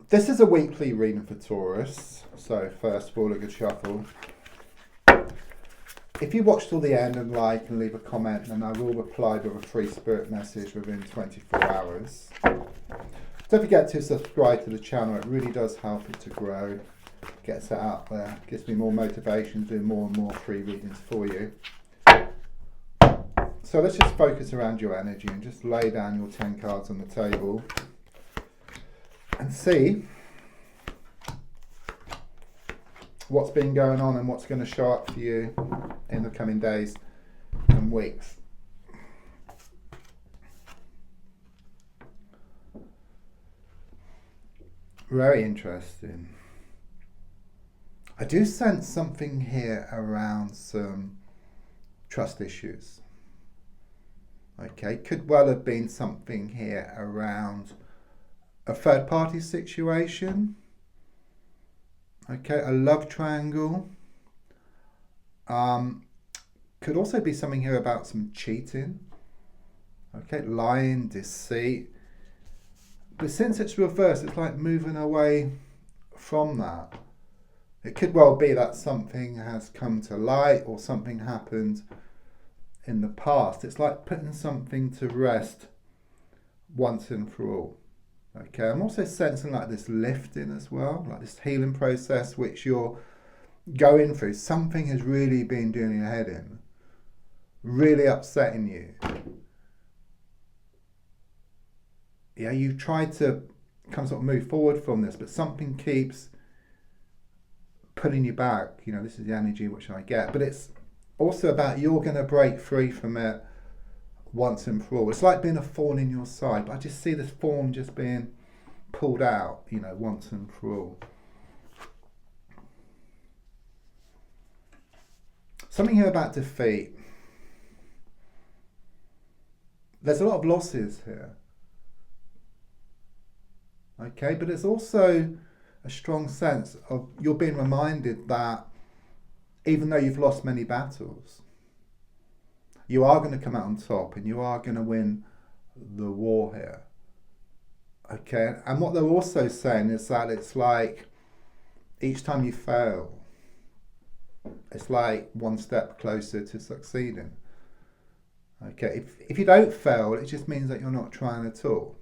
This is a weekly reading for Taurus. So first of all, a good shuffle. If you watched till the end and like and leave a comment, then I will reply with a free spirit message within 24 hours. Don't forget to subscribe to the channel. It really does help it to grow. Gets it out there. Gives me more motivation to do more and more free readings for you. So let's just focus around your energy and just lay down your 10 cards on the table and see what's been going on and what's going to show up for you in the coming days and weeks. Very interesting. I do sense something here around some trust issues. Okay, could well have been something here around a third party situation. Okay, a love triangle. Could also be something here about some cheating. Okay, lying, deceit. But since it's reversed, it's like moving away from that. It could well be that something has come to light or something happened in the past. It's like putting something to rest once and for all. Okay, I'm also sensing like this lifting as well, like this healing process which you're going through. Something has really been doing your head in, really upsetting you. Yeah, you've tried to kind of sort of move forward from this, but something keeps pulling you back. You know, this is the energy which I get, but it's also about you're going to break free from it once and for all. It's like being a thorn in your side, but I just see this thorn just being pulled out, you know, once and for all. Something here about defeat. There's a lot of losses here. Okay, but it's also a strong sense of you're being reminded that even though you've lost many battles, you are going to come out on top and you are going to win the war here. Okay, and what they're also saying is that it's like each time you fail, it's like one step closer to succeeding. Okay, if you don't fail, it just means that you're not trying at all.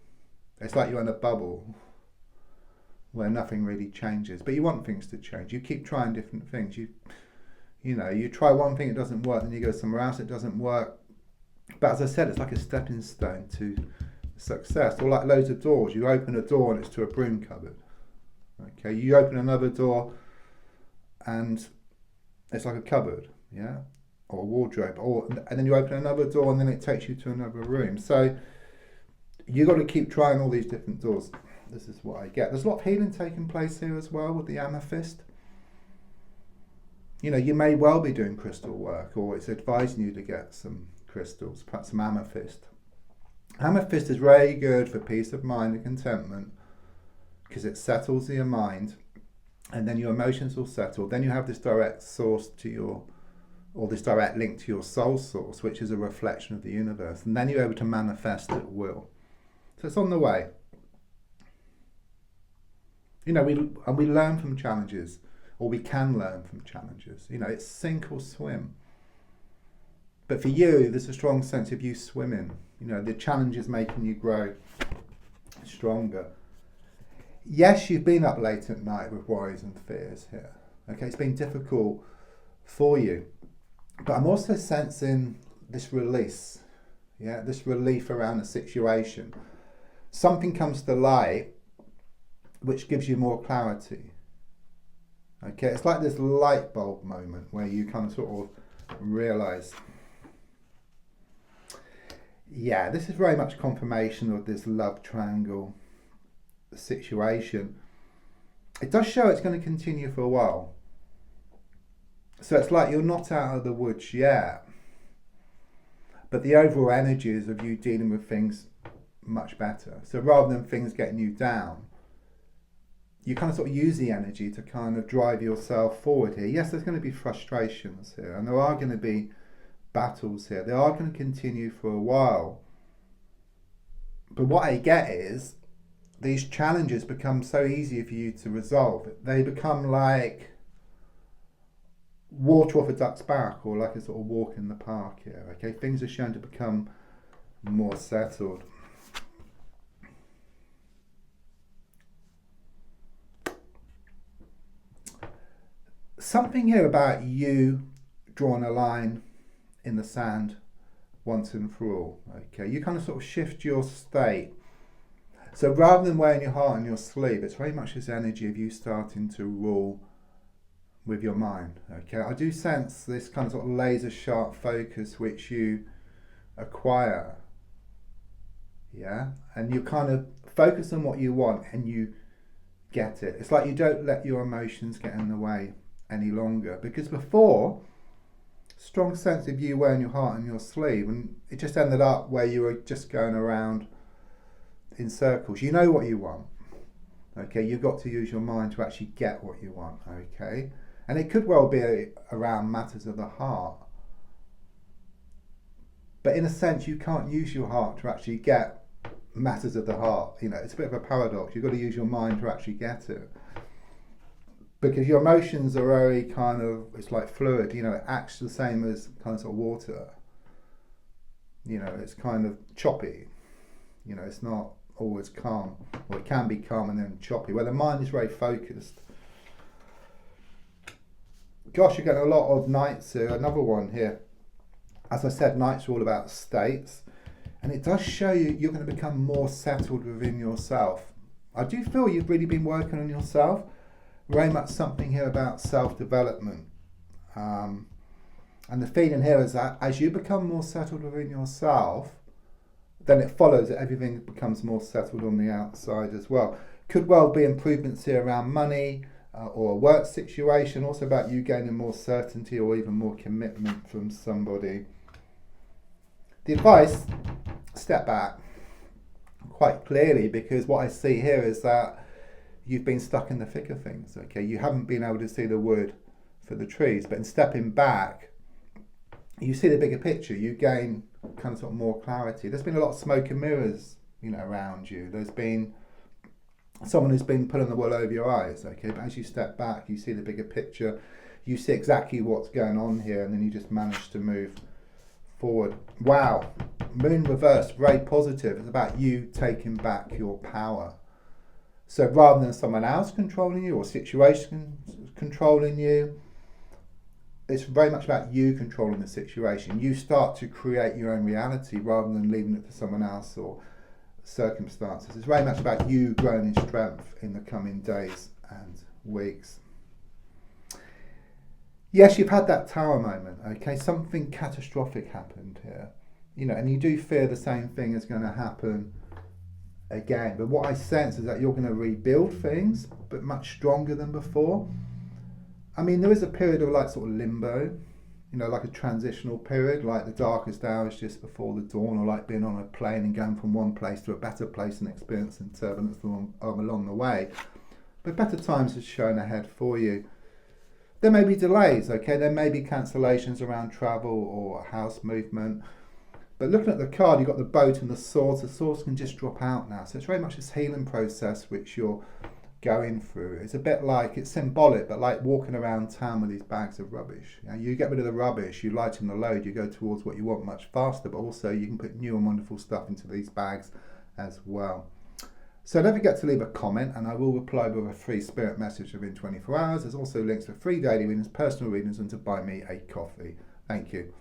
It's like you're in a bubble where nothing really changes, but you want things to change. You keep trying different things. You know, you try one thing, it doesn't work, then you go somewhere else, it doesn't work. But as I said, it's like a stepping stone to success. Or like loads of doors. You open a door and it's to a broom cupboard. Okay, you open another door and it's like a cupboard, yeah, or a wardrobe. And then you open another door and then it takes you to another room. So you got to keep trying all these different doors. This is what I get. There's a lot of healing taking place here as well with the amethyst. You know, you may well be doing crystal work, or it's advising you to get some crystals, perhaps some amethyst. Amethyst is very good for peace of mind and contentment because it settles your mind and then your emotions will settle. Then you have this direct source to your, or this direct link to your soul source, which is a reflection of the universe. And then you're able to manifest at will. So it's on the way. You know, we learn from challenges, or we can learn from challenges. You know, it's sink or swim. But for you, there's a strong sense of you swimming. You know, the challenge is making you grow stronger. Yes, you've been up late at night with worries and fears here. Okay, it's been difficult for you. But I'm also sensing this release. Yeah, this relief around the situation. Something comes to light which gives you more clarity. Okay, it's like this light bulb moment where you kind of sort of realise, yeah, this is very much confirmation of this love triangle situation. It does show it's going to continue for a while. So it's like you're not out of the woods yet, but the overall energy is of you dealing with things much better. So rather than things getting you down, you kind of sort of use the energy to kind of drive yourself forward here. Yes, there's going to be frustrations here, and there are going to be battles here. They are going to continue for a while. But what I get is these challenges become so easy for you to resolve. They become like water off a duck's back, or like a sort of walk in the park here. Okay, things are shown to become more settled. Something here about you drawing a line in the sand once and for all. Okay, you kind of sort of shift your state. So rather than wearing your heart on your sleeve, it's very much this energy of you starting to rule with your mind. Okay, I do sense this kind of sort of laser sharp focus which you acquire. Yeah, and you kind of focus on what you want and you get it. It's like you don't let your emotions get in the way any longer, because before, strong sense of you wearing your heart on your sleeve, and it just ended up where you were just going around in circles. You know what you want. Okay, you've got to use your mind to actually get what you want. Okay, and it could well be around matters of the heart, but in a sense you can't use your heart to actually get matters of the heart. You know, it's a bit of a paradox. You've got to use your mind to actually get it, because your emotions are very kind of, it's like fluid. You know, it acts the same as kind of sort of water. You know, it's kind of choppy. You know, it's not always calm, or it can be calm and then choppy, where the mind is very focused. Gosh, you're getting a lot of knights here. Another one here. As I said, knights are all about states, and it does show you you're going to become more settled within yourself. I do feel you've really been working on yourself. Very much something here about self-development. And the feeling here is that as you become more settled within yourself, then it follows that everything becomes more settled on the outside as well. Could well be improvements here around money or a work situation, also about you gaining more certainty or even more commitment from somebody. The advice, step back quite clearly, because what I see here is that you've been stuck in the thick of things. Okay, you haven't been able to see the wood for the trees, but in stepping back, you see the bigger picture. You gain kind of sort of more clarity. There's been a lot of smoke and mirrors, you know, around you. There's been someone who's been pulling the wool over your eyes. Okay, but as you step back, you see the bigger picture. You see exactly what's going on here, and then you just manage to move forward. Wow, moon reversed, very positive. It's about you taking back your power. So rather than someone else controlling you or situations controlling you, it's very much about you controlling the situation. You start to create your own reality rather than leaving it to someone else or circumstances. It's very much about you growing in strength in the coming days and weeks. Yes, you've had that tower moment, okay? Something catastrophic happened here, you know, and you do fear the same thing is going to happen again. But what I sense is that you're going to rebuild things, but much stronger than before. I mean, there is a period of like sort of limbo, you know, like a transitional period, like the darkest hours just before the dawn, or like being on a plane and going from one place to a better place and experiencing turbulence along the way. But better times are shown ahead for you. There may be delays, okay? There may be cancellations around travel or house movement. But looking at the card, you've got the boat and the swords. The swords can just drop out now. So it's very much this healing process which you're going through. It's a bit like, it's symbolic, but like walking around town with these bags of rubbish. You know, you get rid of the rubbish, you lighten the load, you go towards what you want much faster, but also you can put new and wonderful stuff into these bags as well. So don't forget to leave a comment, and I will reply with a free spirit message within 24 hours. There's also links for free daily readings, personal readings, and to buy me a coffee. Thank you.